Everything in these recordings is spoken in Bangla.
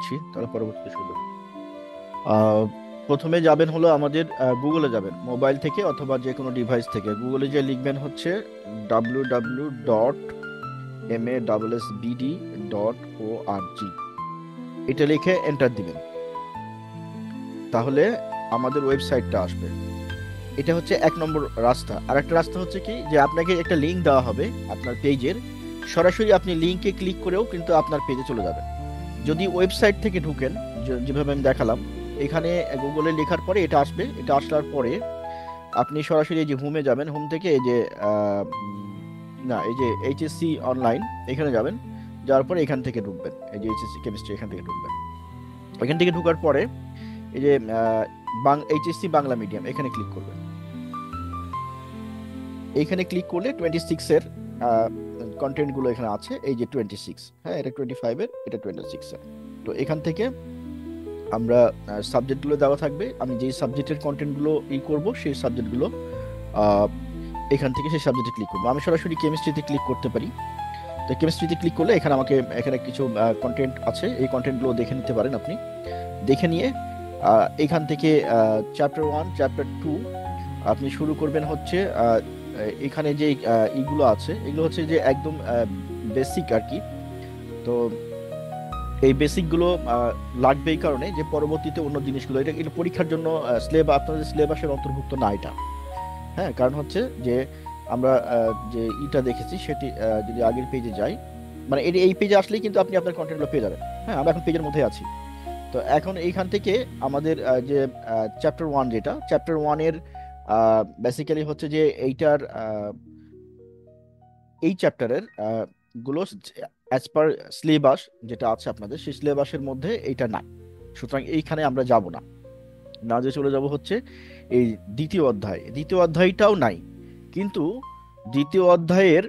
দিচ্ছি, তাহলে পরবর্তীতে সুবিধা হবে। আহ, প্রথমে যাবেন হলো আমাদের গুগলে যাবেন, মোবাইল থেকে অথবা যে কোনো ডিভাইস থেকে গুগলে যে লিখবেন হচ্ছে www.masbd.org। এটা লিখে এন্টার দিবেন, তাহলে আমাদের ওয়েবসাইটটা আসবে। এটা হচ্ছে এক নম্বর রাস্তা। আর একটা রাস্তা হচ্ছে কি, যে আপনাকে একটা লিঙ্ক দেওয়া হবে আপনার পেজের, সরাসরি আপনি লিঙ্কে ক্লিক করেও কিন্তু আপনার পেজে চলে যাবেন। যদি ওয়েবসাইট থেকে ঢুকেন, যেভাবে আমি দেখালাম, এখানে গুগলে লেখার পরে এটা আসবে। এটা আসার পরে আপনি সরাসরি এই যে হোমে যাবেন, হোম থেকে এই যে না, এই যে এইচএসসি অনলাইন, এখানে যাবেন। যাওয়ার পরে এখান থেকে ঢুকবেন, এই যে এইচএসসি কেমিস্ট্রি, এখান থেকে ঢুকবেন। এখান থেকে ঢোকার পরে এই যে এইচএসসি বাংলা মিডিয়াম, এখানে ক্লিক করবেন। এইখানে ক্লিক করলে 26 এর কন্টেন্টগুলো এখানে আছে। এই যে 26, হ্যাঁ, এটা 25-এর, এটা 26-এর। তো এখান থেকে আমরা সাবজেক্টগুলো দেওয়া থাকবে। আমি যেই সাবজেক্টের কন্টেন্টগুলো করব, সেই সাবজেক্টগুলো এখান থেকে সেই সাবজেক্টে ক্লিক করবো। আমি সরাসরি কেমিস্ট্রিতে ক্লিক করতে পারি। তো কেমিস্ট্রিতে ক্লিক করলে এখানে আমাকে এখানে কিছু কন্টেন্ট আছে, এই কন্টেন্টগুলো দেখে নিতে পারেন আপনি। দেখে নিয়ে এখান থেকে চ্যাপ্টার 1, চ্যাপ্টার 2 আপনি শুরু করবেন হচ্ছে এখানে যে ইগুলো আছে, এগুলো হচ্ছে যে একদম বেসিক আর কি। তো এই বেসিক গুলো লাগবে এই কারণে যে পরবর্তীতে অন্য জিনিসগুলো, এটা এটা পরীক্ষার জন্য আপনাদের সিলেবাসের অন্তর্ভুক্ত না এটা। হ্যাঁ, কারণ হচ্ছে যে আমরা যে ইটা দেখেছি সেটি যদি আগের পেজে যাই, মানে এই পেজে আসলেই কিন্তু আপনি আপনার কন্টেন্টগুলো পেয়ে যাবেন। হ্যাঁ, আমরা এখন পেজের মধ্যে আছি। তো এখন এইখান থেকে আমাদের যে চ্যাপ্টার 1, যেটা চ্যাপ্টার 1 এর বেসিক্যালি হচ্ছে যে এইটার এই চ্যাপ্টারের গুলো অ্যাজ পার সিলেবাস যেটা আছে আপনাদের, সেই সিলেবাসের মধ্যে এইটা নাই। সুতরাং এইখানে আমরা যাব না, না যে চলে যাব হচ্ছে এই দ্বিতীয় অধ্যায়। দ্বিতীয় অধ্যায়টাও নাই, কিন্তু দ্বিতীয় অধ্যায়ের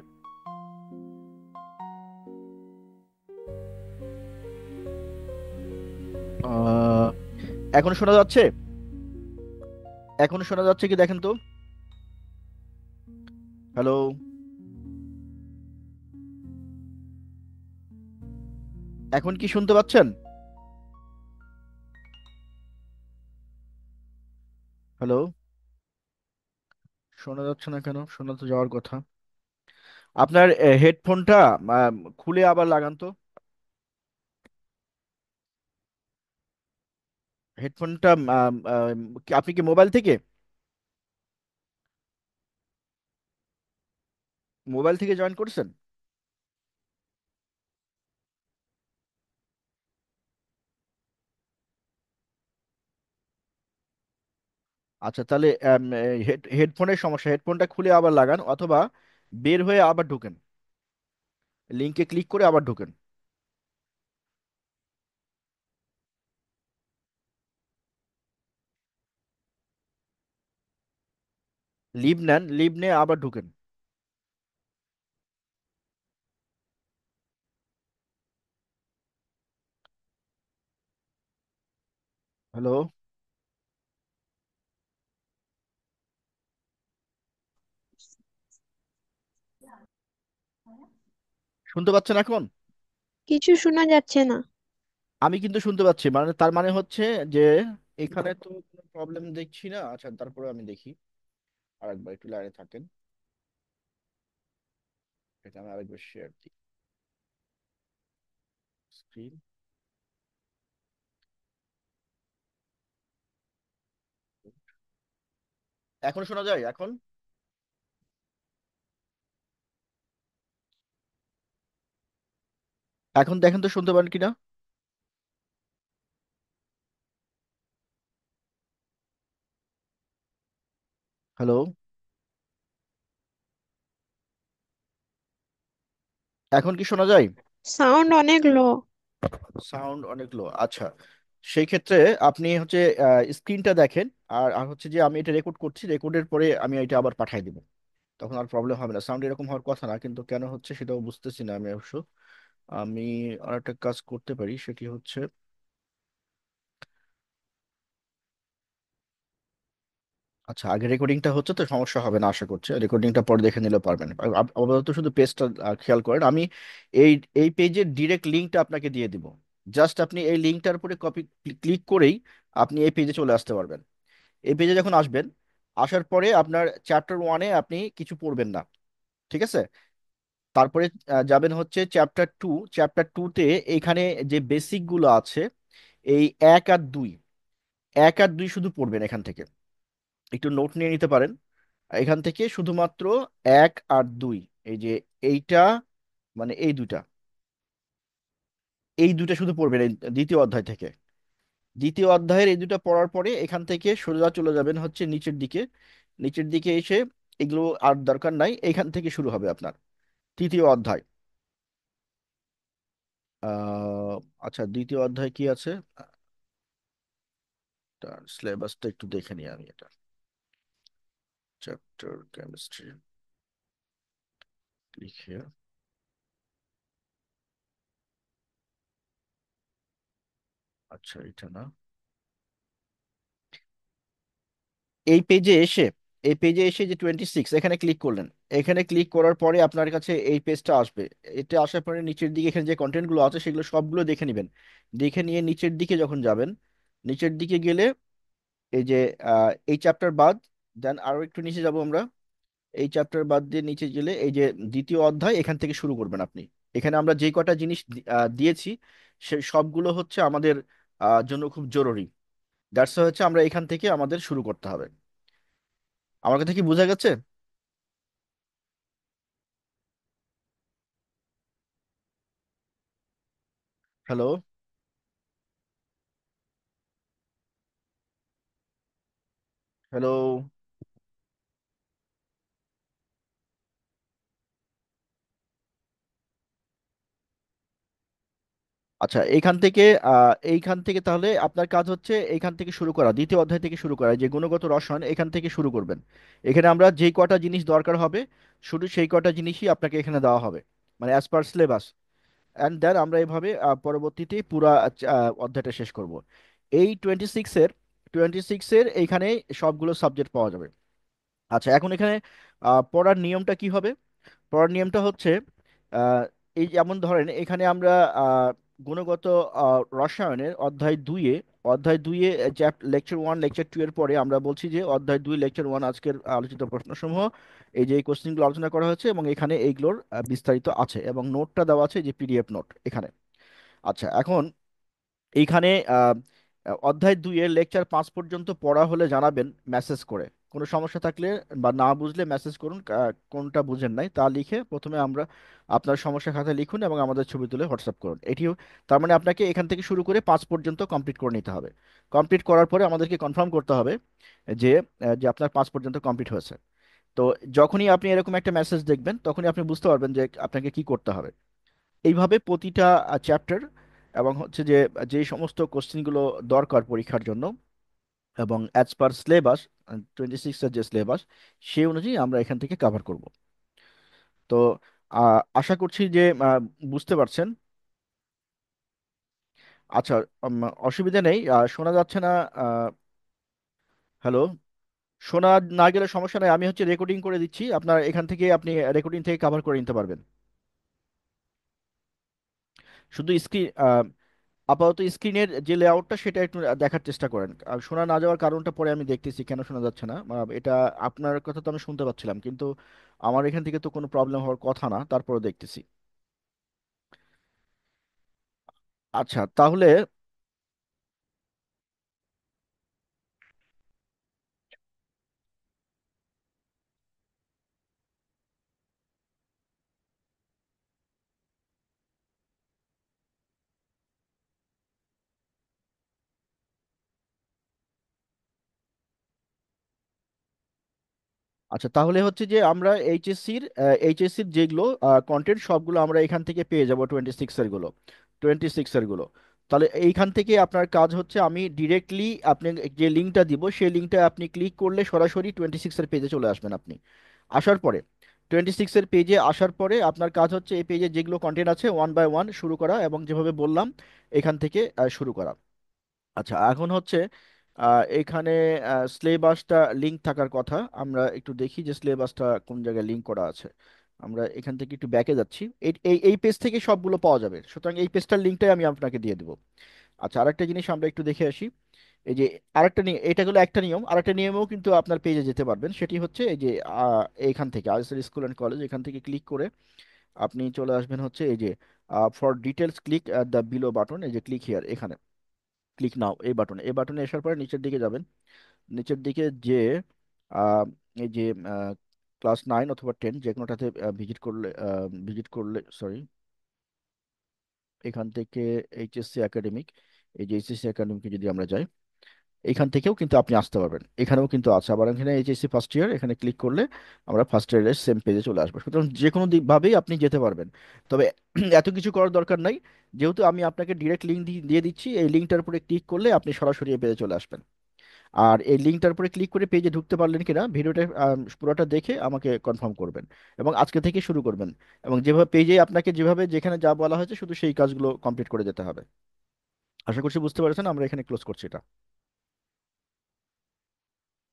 আহ, এখন শোনা যাচ্ছে? এখন শোনা যাচ্ছে কি দেখেন তো? হ্যালো? এখন কি শুনতে পাচ্ছেন? হ্যালো? শোনা যাচ্ছে না কেন? শোনা তো যাওয়ার কথা। আপনার হেডফোনটা খুলে আবার লাগান তো। হেডফোনটা আপনি কি মোবাইল থেকে, জয়েন করছেন? আচ্ছা, তাহলে হেডফোনের সমস্যা, হেডফোনটা খুলে আবার লাগান, অথবা বের হয়ে আবার ঢোকেন, লিংকে ক্লিক করে আবার ঢোকেন। লিভ নেন, লিভ নিয়ে আবার ঢোকেন। হ্যালো? শুনতে পাচ্ছেন এখন? কিছু শোনা যাচ্ছে না। আমি কিন্তু শুনতে পাচ্ছি, মানে তার মানে হচ্ছে যে এখানে তো কোনো প্রবলেম দেখছি না। আচ্ছা, তারপরে আমি দেখি, আরেকবার একটু লাইনে থাকেন, এটা আমি আরেকবার শেয়ার দিই স্ক্রিন। এখন শোনা যায় এখন? এখন দেখেন তো শুনতে পারেন কিনা। হ্যালো? এখন কি শোনা যায়? সাউন্ড অনেক লো। সাউন্ড অনেক লো, আচ্ছা। সেই ক্ষেত্রে আপনি হচ্ছে স্ক্রিনটা দেখেন। আর আর হচ্ছে যে আমি এটা রেকর্ড করছি, রেকর্ডের পরে আমি এটা আবার পাঠিয়ে দিব, তখন আর প্রবলেম হবে না। সাউন্ড এরকম হওয়ার কথা না, কিন্তু কেন হচ্ছে সেটাও বুঝতেছি না আমি অবশ্য। আমি আর একটা কাজ করতে পারি, সেটি হচ্ছে আচ্ছা, আগে রেকর্ডিংটা হচ্ছে তো সমস্যা হবে না আশা করছি, রেকর্ডিংটা পরে দেখে নিলে পারবেন। আপাতত শুধু পেজটা খেয়াল করেন। আমি এই এই পেজের ডিরেক্ট লিঙ্কটা আপনাকে দিয়ে দিব। জাস্ট আপনি এই লিঙ্কটার উপরে কপি ক্লিক করেই আপনি এই পেজে চলে আসতে পারবেন। এই পেজে যখন আসবেন, আসার পরে আপনার চ্যাপ্টার ওয়ানে আপনি কিছু পড়বেন না, ঠিক আছে? তারপরে যাবেন হচ্ছে চ্যাপ্টার 2। চ্যাপ্টার 2-তে এখানে যে বেসিকগুলো আছে, এই 1 আর 2, 1 আর 2 শুধু পড়বেন এখান থেকে। একটু নোট নিয়ে নিতে পারেন। এখান থেকে শুধুমাত্র 1 আর 2, এই যে এইটা, মানে এই দুটা শুধু পড়বেন এই দ্বিতীয় অধ্যায় থেকে। দ্বিতীয় অধ্যায়ের এই দুটো পড়ার পরে এখান থেকে সোজা চলে যাবেন হচ্ছে নিচের দিকে। নিচের দিকে এসে এগুলো আর দরকার নাই, এখান থেকে শুরু হবে আপনার তৃতীয় অধ্যায়। আহ আচ্ছা, দ্বিতীয় অধ্যায় কি আছে? সিলেবাসটা একটু দেখে নিই আমি। এটা চ্যাপ্টার কেমিস্ট্রি, লিখে, আচ্ছা এটা না। এই পেজে এসে এই পেজে এসে যে 26 এখানে ক্লিক করলেন, এখানে ক্লিক করার পরে আপনার কাছে এই পেজটা আসবে। এটা আসার পরে নিচের দিকে এখানে যে কন্টেন্টগুলো আছে সেগুলো সবগুলো দেখে নেবেন। দেখে নিয়ে নিচের দিকে যখন যাবেন, নিচের দিকে গেলে এই যে এই চ্যাপ্টার বাদ, দেন আরো একটু নিচে যাব আমরা। এই চ্যাপ্টার বাদ দিয়ে নিচে গেলে এই যে দ্বিতীয় অধ্যায়, এখান থেকে শুরু করবেন আপনি। এখানে আমরা যে কটা জিনিস দিয়েছি সে সবগুলো হচ্ছে আমাদের জন্য খুব জরুরি। দ্যাটস হচ্ছে আমরা এখান থেকে আমাদের শুরু করতে হবে। আমার কথা কি বোঝা গেছে? হ্যালো? হ্যালো? আচ্ছা, এইখান থেকে তাহলে আপনার কাজ হচ্ছে এইখান থেকে শুরু করা, দ্বিতীয় অধ্যায় থেকে শুরু করা, যে গুণগত রসায়ন এখান থেকে শুরু করবেন। এখানে আমরা যেই কটা জিনিস দরকার হবে শুধু সেই কটা জিনিসই আপনাকে এখানে দেওয়া হবে, মানে as per syllabus. And then আমরা এভাবে পরবর্তীতে পুরা অধ্যায়টা শেষ করব। এই টোয়েন্টি সিক্সের এইখানে সবগুলো সাবজেক্ট পাওয়া যাবে। আচ্ছা, এখন এখানে পড়ার নিয়মটা কি হবে? পড়ার নিয়মটা হচ্ছে আহ, এই যেমন ধরেন এখানে আমরা গুণগত রসায়নের অধ্যায় 2-এ লেকচার 1 লেকচার 2 এর পরে আমরা বলছি যে অধ্যায় 2 লেকচার 1 আজকের আলোচিত প্রশ্নসমূহ, এই যে এই কোশ্চেনগুলো আলোচনা করা হয়েছে এবং এখানে এইগুলোর বিস্তারিত আছে এবং নোটটা দেওয়া আছে, যে পিডিএফ নোট এখানে। আচ্ছা, এখন এইখানে অধ্যায় 2-এর লেকচার 5 পর্যন্ত পড়া হলে জানাবেন মেসেজ করে। কোনো সমস্যা থাকলে বা না বুঝলে মেসেজ করুন, কোনটা বুঝেন নাই তা লিখে প্রথমে আমরা আপনার সমস্যা খাতায় লিখুন এবং আমাদের ছবি তুলে হোয়াটসঅ্যাপ করুন। এটিও তার মানে আপনাকে এখান থেকে শুরু করে 5 পর্যন্ত কমপ্লিট করে নিতে হবে। কমপ্লিট করার পরে আমাদেরকে কনফার্ম করতে হবে যে যে আপনার 5 পর্যন্ত কমপ্লিট হয়েছে। তো যখনই আপনি এরকম একটা মেসেজ দেখবেন তখনই আপনি বুঝতে পারবেন যে আপনাকে কি করতে হবে। এইভাবে প্রতিটা চ্যাপ্টার এবং হচ্ছে যে যে সমস্ত কোশ্চেনগুলো দরকার পরীক্ষার জন্য এবং অ্যাজ পার সিলেবাস, 26-এর যে সিলেবাস সেই অনুযায়ী আমরা এখান থেকে কভার করব। তো আশা করছি যে বুঝতে পারছেন। আচ্ছা, অসুবিধা নেই। শোনা যাচ্ছে না? হ্যালো? শোনা না গেলে সমস্যা নেই, আমি হচ্ছে রেকর্ডিং করে দিচ্ছি, আপনার এখান থেকে আপনি রেকর্ডিং থেকে কভার করে নিতে পারবেন। শুধু স্ক্রিন, আপাতত স্ক্রিনের যে লেআউটটা সেটা একটু দেখার চেষ্টা করেন। আর শোনা না যাওয়ার কারণটা পরে আমি দেখতেছি কেন শোনা যাচ্ছে না। এটা আপনার কথা তো আমি শুনতে পাচ্ছিলাম, কিন্তু আমার এখান থেকে তো কোনো প্রবলেম হওয়ার কথা না, তারপরে দেখতেছি। আচ্ছা তাহলে, তাহলে হচ্ছে যে আমরা এইচএসসির যেগুলো কন্টেন্ট সবগুলো আমরা এখান থেকে পেয়ে যাব, 26-এর গুলো। তাহলে এইখান থেকে আপনার কাজ হচ্ছে আমি ডিরেক্টলি আপনি যে লিঙ্কটা দিব সেই লিঙ্কটা আপনি ক্লিক করলে সরাসরি 26-এর পেজে চলে আসবেন আপনি। আসার পরে 26-এর পেজে আসার পরে আপনার কাজ হচ্ছে এই পেজে যেগুলো কন্টেন্ট আছে ওয়ান বাই ওয়ান শুরু করা এবং যেভাবে বললাম এখান থেকে শুরু করা। আচ্ছা, এখন হচ্ছে এখানে সিলেবাসটা লিঙ্ক থাকার কথা, আমরা একটু দেখি যে সিলেবাসটা কোন জায়গায় লিঙ্ক করা আছে। আমরা এখান থেকে একটু ব্যাকে যাচ্ছি। এই এই এই পেজ থেকে সবগুলো পাওয়া যাবে, সুতরাং এই পেজটার লিঙ্কটাই আমি আপনাকে দিয়ে দেবো। আচ্ছা, আরেকটা জিনিস আমরা একটু দেখে আসি। এই যে আরেকটা নিয়ম, এটা হলো একটা নিয়ম, আরেকটা নিয়মেও কিন্তু আপনার পেজে যেতে পারবেন। সেটি হচ্ছে এই যে এইখান থেকে আইএসএল স্কুল অ্যান্ড কলেজ, এখান থেকে ক্লিক করে আপনি চলে আসবেন হচ্ছে এই যে for details click the below button, এই যে ক্লিক হিয়ার, এখানে ক্লিক নাও এই বাটনে, এই বাটনে আসার পরে নিচের দিকে যাবেন। নিচের দিকে যে আহ, এই যে ক্লাস 9 অথবা 10 যে কোনোটাতে ভিজিট করলে সরি, এখান থেকে এইচএসসি একাডেমিক, এই যে এইচএসসি একাডেমিকে যদি আমরা যাই, এখান থেকেও কিন্তু আপনি আসতে পারবেন। এখানেও কিন্তু আছে আবার, এখানে এইচএসসি ফার্স্ট ইয়ার, এখানে ক্লিক করলে আমরা ফার্স্ট ইয়ারের সেম পেজে চলে আসবো। সুতরাং যে কোনো ভাবেই আপনি যেতে পারবেন। তবে এত কিছু করার দরকার নাই, যেহেতু আমি আপনাকে ডিরেক্ট লিঙ্ক দিয়ে দিচ্ছি, এই লিঙ্কটার উপরে ক্লিক করলে আপনি সরাসরি এই পেজে চলে আসবেন। আর এই লিঙ্কটার উপরে ক্লিক করে পেজে ঢুকতে পারলেন কিনা ভিডিওটা পুরোটা দেখে আমাকে কনফার্ম করবেন, এবং আজকে থেকে শুরু করবেন। এবং যেভাবে পেজে আপনাকে যেভাবে যেখানে যা বলা হয়েছে শুধু সেই কাজগুলো কমপ্লিট করে যেতে হবে। আশা করছি বুঝতে পারছেন, আমরা এখানে ক্লোজ করছি এটা।